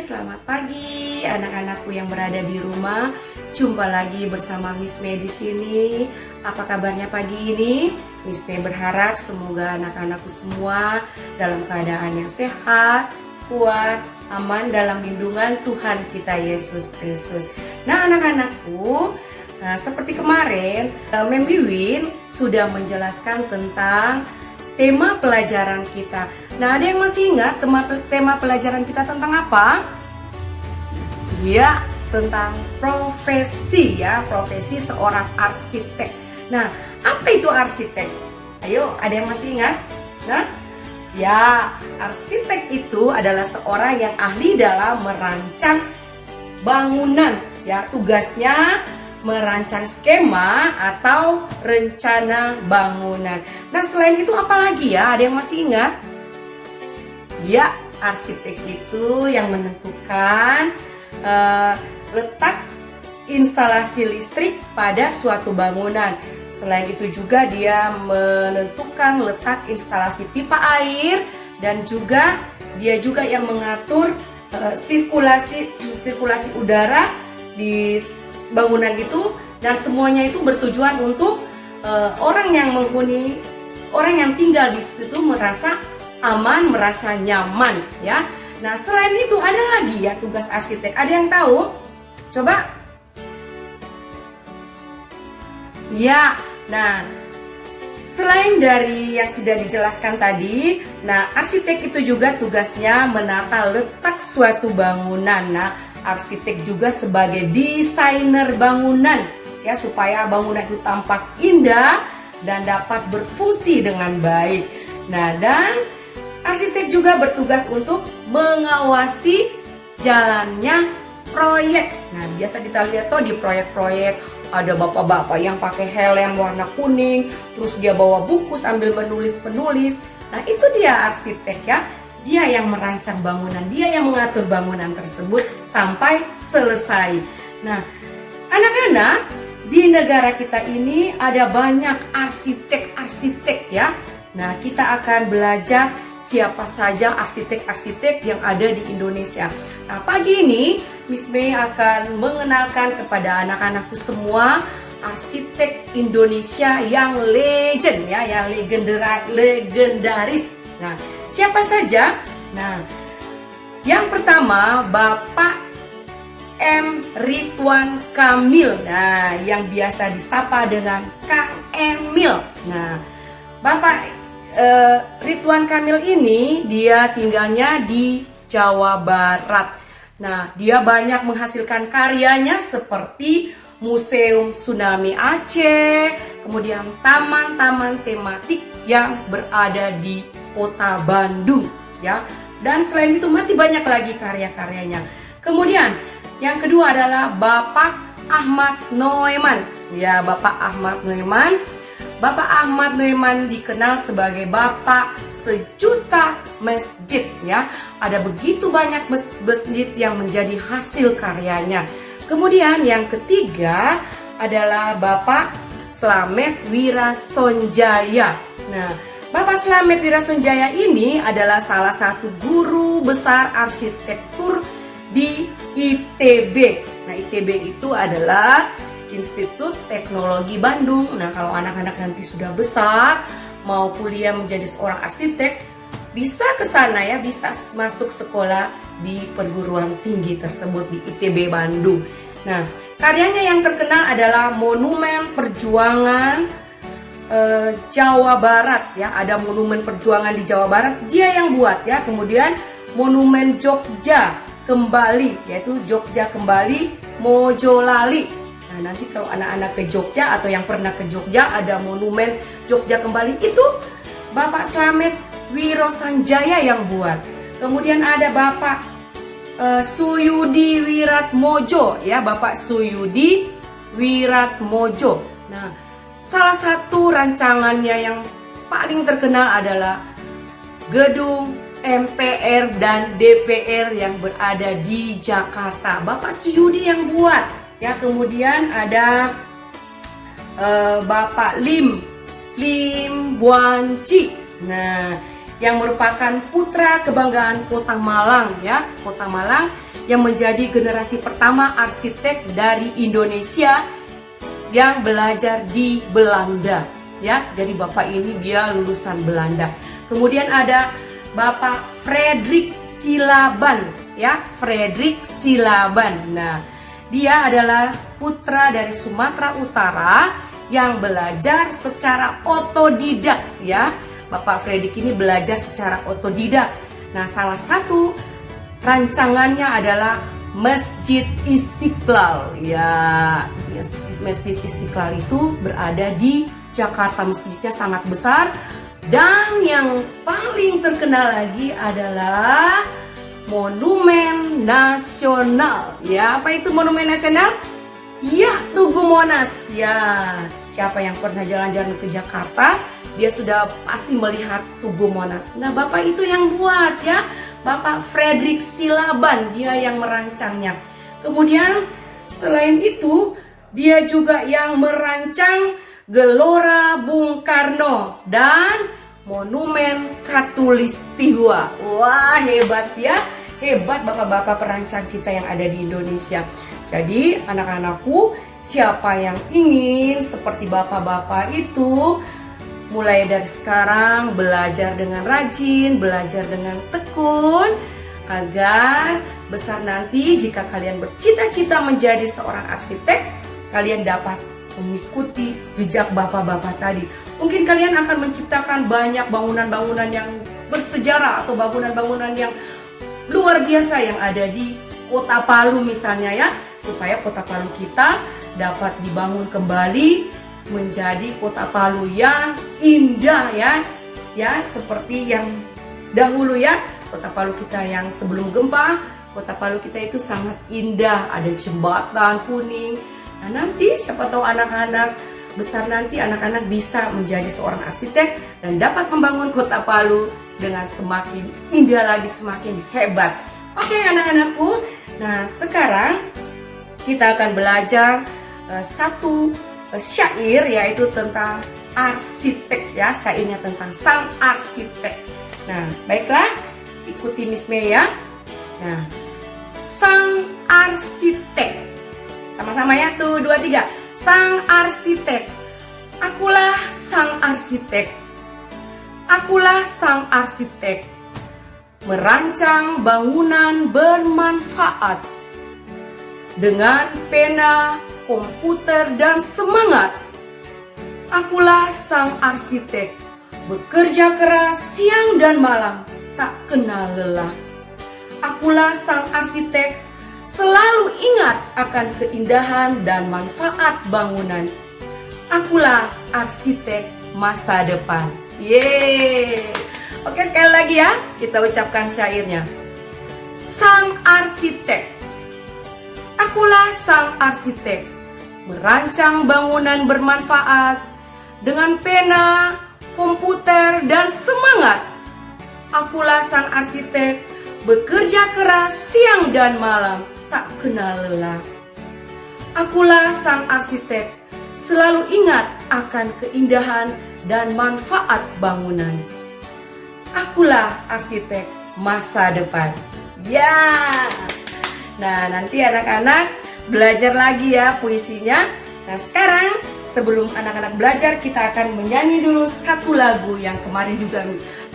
selamat pagi anak-anakku yang berada di rumah. Jumpa lagi bersama Miss Mei di sini. Apa kabarnya pagi ini? Miss Mei berharap semoga anak-anakku semua dalam keadaan yang sehat, kuat, aman dalam lindungan Tuhan kita Yesus Kristus. Nah anak-anakku, seperti kemarin Mem Wiwin sudah menjelaskan tentang tema pelajaran kita. Nah, ada yang masih ingat tema pelajaran kita tentang apa? Ya, tentang profesi ya, profesi seorang arsitek. Nah, apa itu arsitek? Ayo, ada yang masih ingat? Nah, ya, arsitek itu adalah seorang yang ahli dalam merancang bangunan. Ya, tugasnya merancang skema atau rencana bangunan. Nah, selain itu apa lagi ya? Ada yang masih ingat? Ya, arsitek itu yang menentukan letak instalasi listrik pada suatu bangunan. Selain itu juga dia menentukan letak instalasi pipa air dan juga dia juga yang mengatur sirkulasi udara di bangunan itu, dan semuanya itu bertujuan untuk orang yang tinggal di situ merasa aman, merasa nyaman ya. Nah, selain itu ada lagi ya tugas arsitek. Ada yang tahu? Coba. Ya. Nah, selain dari yang sudah dijelaskan tadi, nah arsitek itu juga tugasnya menata letak suatu bangunan. Nah, arsitek juga sebagai desainer bangunan ya, supaya bangunan itu tampak indah dan dapat berfungsi dengan baik. Nah, dan arsitek juga bertugas untuk mengawasi jalannya proyek. Nah, biasa kita lihat tuh di proyek-proyek ada bapak-bapak yang pakai helm warna kuning, terus dia bawa buku sambil menulis-penulis. Nah, itu dia arsitek ya. Dia yang merancang bangunan, dia yang mengatur bangunan tersebut sampai selesai. Nah, anak-anak, di negara kita ini ada banyak arsitek-arsitek ya. Nah, kita akan belajar siapa saja arsitek-arsitek yang ada di Indonesia. Nah, pagi ini Miss Mei akan mengenalkan kepada anak-anakku semua arsitek Indonesia yang legend ya, yang legendaris. Nah, siapa saja? Nah, yang pertama Bapak M. Ridwan Kamil. Nah, yang biasa disapa dengan Kang Emil. Nah, Bapak Ridwan Kamil ini dia tinggalnya di Jawa Barat. Nah, dia banyak menghasilkan karyanya seperti Museum Tsunami Aceh, kemudian taman-taman tematik yang berada di Kota Bandung ya. Dan selain itu masih banyak lagi karya-karyanya. Kemudian yang kedua adalah Bapak Ahmad Neumann. Ya, Bapak Ahmad Neumann. Bapak Ahmad Neumann dikenal sebagai Bapak Sejuta Masjid ya. Ada begitu banyak masjid yang menjadi hasil karyanya. Kemudian yang ketiga adalah Bapak Slamet Wirasonjaya. Nah, Bapak Slamet Wirasonjaya ini adalah salah satu guru besar arsitektur di ITB. Nah, ITB itu adalah Institut Teknologi Bandung. Nah, kalau anak-anak nanti sudah besar mau kuliah menjadi seorang arsitek, bisa ke sana ya, bisa masuk sekolah di perguruan tinggi tersebut di ITB Bandung. Nah, karyanya yang terkenal adalah Monumen Perjuangan Jawa Barat ya. Ada Monumen Perjuangan di Jawa Barat, dia yang buat ya. Kemudian Monumen Jogja Kembali, yaitu Jogja Kembali Mojolali. Nah, nanti kalau anak-anak ke Jogja atau yang pernah ke Jogja, ada Monumen Jogja Kembali, itu Bapak Slamet Wirasonjaya yang buat. Kemudian ada Bapak Suyudi Wiratmojo ya, Bapak Suyudi Wiratmojo. Nah, salah satu rancangannya yang paling terkenal adalah Gedung MPR dan DPR yang berada di Jakarta. Bapak Suyudi yang buat. Ya, kemudian ada Bapak Lim Buanci. Nah, yang merupakan putra kebanggaan Kota Malang ya, Kota Malang yang menjadi generasi pertama arsitek dari Indonesia yang belajar di Belanda ya. Jadi Bapak ini dia lulusan Belanda. Kemudian ada Bapak Fredrik Silaban ya, Fredrik Silaban. Nah, dia adalah putra dari Sumatera Utara yang belajar secara otodidak ya. Bapak Fredrik ini belajar secara otodidak. Nah, salah satu rancangannya adalah Masjid Istiqlal ya. Masjid Istiqlal itu berada di Jakarta. Masjidnya sangat besar. Dan yang paling terkenal lagi adalah Monumen Nasional. Ya, apa itu Monumen Nasional? Ya, Tugu Monas. Ya, siapa yang pernah jalan-jalan ke Jakarta, dia sudah pasti melihat Tugu Monas. Nah, Bapak itu yang buat ya. Bapak Fredrik Silaban, dia yang merancangnya. Kemudian selain itu, dia juga yang merancang Gelora Bung Karno dan Monumen Katulistiwa. Wah, hebat ya. Hebat bapak-bapak perancang kita yang ada di Indonesia. Jadi anak-anakku, siapa yang ingin seperti bapak-bapak itu, mulai dari sekarang belajar dengan rajin, belajar dengan tekun, agar besar nanti jika kalian bercita-cita menjadi seorang arsitek, kalian dapat mengikuti jejak bapak-bapak tadi. Mungkin kalian akan menciptakan banyak bangunan-bangunan yang bersejarah atau bangunan-bangunan yang luar biasa yang ada di Kota Palu misalnya ya, supaya Kota Palu kita dapat dibangun kembali menjadi Kota Palu yang indah ya. Ya, seperti yang dahulu ya, Kota Palu kita yang sebelum gempa, Kota Palu kita itu sangat indah, ada jembatan kuning. Nah, nanti siapa tahu anak-anak besar nanti anak-anak bisa menjadi seorang arsitek dan dapat membangun Kota Palu dengan semakin indah lagi, semakin hebat. Oke anak-anakku, nah sekarang kita akan belajar satu syair yaitu tentang arsitek ya, syairnya tentang sang arsitek. Nah baiklah, ikuti Miss Mei ya. Nah, sang arsitek. Sama-sama ya, tuh 2, 3. Sang arsitek. Akulah sang arsitek. Akulah sang arsitek. Merancang bangunan bermanfaat. Dengan pena, komputer, dan semangat. Akulah sang arsitek. Bekerja keras siang dan malam, tak kenal lelah. Akulah sang arsitek. Selalu ingat akan keindahan dan manfaat bangunan. Akulah arsitek masa depan. Yeay. Oke, sekali lagi ya, kita ucapkan syairnya. Sang arsitek. Akulah sang arsitek. Merancang bangunan bermanfaat. Dengan pena, komputer, dan semangat. Akulah sang arsitek. Bekerja keras siang dan malam, tak kenal lelah. Akulah sang arsitek, selalu ingat akan keindahan dan manfaat bangunan. Akulah arsitek masa depan. Ya. Nah, nanti anak-anak belajar lagi ya puisinya. Nah, sekarang sebelum anak-anak belajar, kita akan menyanyi dulu satu lagu yang kemarin juga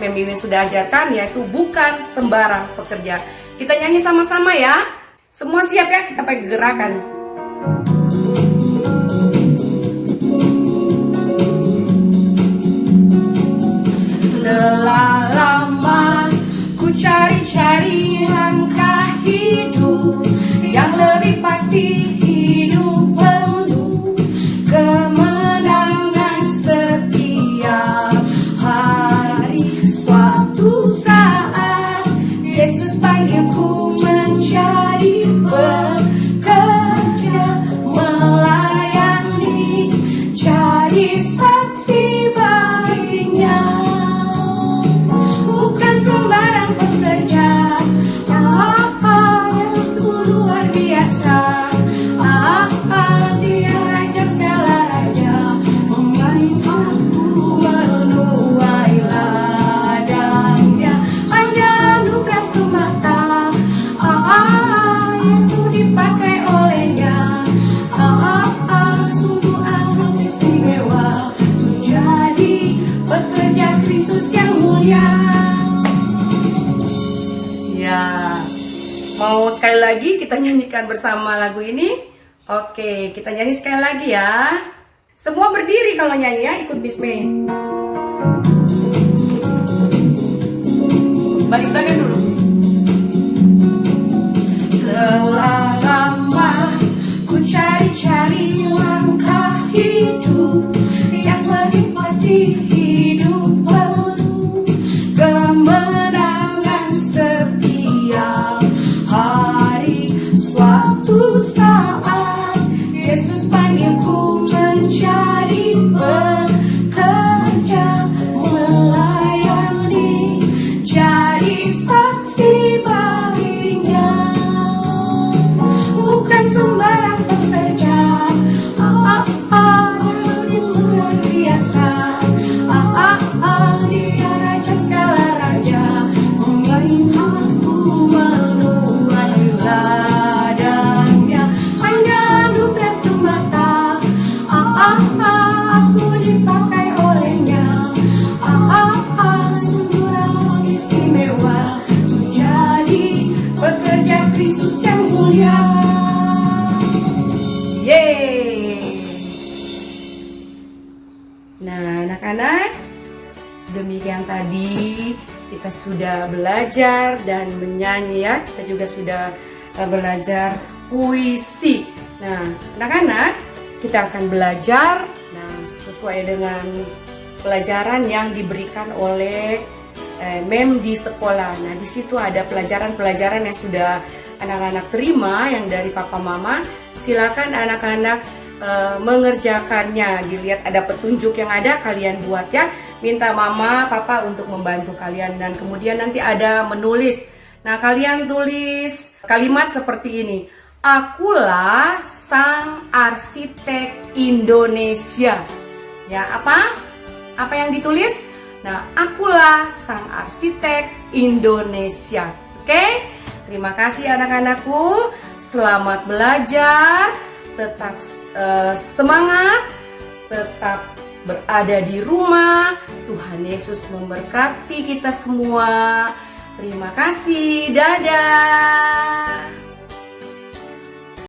Mem Mimin sudah ajarkan, yaitu Bukan Sembarang Pekerja. Kita nyanyi sama-sama ya. Semua siap ya? Kita pakai gerakan. Telah lama ku cari-cari langkah hidup yang lebih pasti, hidup penuh kemenangan setiap hari. Suatu saat Yesus panggilku menjadi pekerja, melayani, jadi saksi baginya. Bukan sembarang pekerja, itu luar biasa. Dia raja segala raja, mengangkatku menuai ladang. Ya, mau sekali lagi kita nyanyikan bersama lagu ini? Oke, kita nyanyi sekali lagi ya. Semua berdiri kalau nyanyi ya, ikut Miss May. Balik tangan dulu. Telah lama ku cari-cari langkah hidup yang lebih pasti, hidup penuh kemenangan setiap hari. Suatu saat Yesus panggilku menjadi pekerja, melayani, jadi saksi baginya. Bukan sembarang pekerja, dia luar biasa. Dia raja segala raja, memerintahku menuai ladangnya. Hanya anugerah semata, aku dipakai olehnya. Sungguh istimewa untuk jadi pekerja Kristus yang mulia. Yeay. Nah, anak-anak, demikian tadi kita sudah belajar dan menyanyi ya. Kita juga sudah belajar puisi. Nah, anak-anak, kita akan belajar sesuai dengan pelajaran yang diberikan oleh MEM di sekolah. Nah, di situ ada pelajaran-pelajaran yang sudah anak-anak terima yang dari papa mama. Silakan anak-anak mengerjakannya. Dilihat ada petunjuk yang ada, kalian buat ya. Minta mama, papa untuk membantu kalian, dan kemudian nanti ada menulis. Nah, kalian tulis kalimat seperti ini. Akulah sang arsitek Indonesia. Ya, apa? Apa yang ditulis? Nah, akulah sang arsitek Indonesia. Oke? Terima kasih anak-anakku. Selamat belajar. Tetap semangat. Tetap berada di rumah. Tuhan Yesus memberkati kita semua. Terima kasih. Dadah.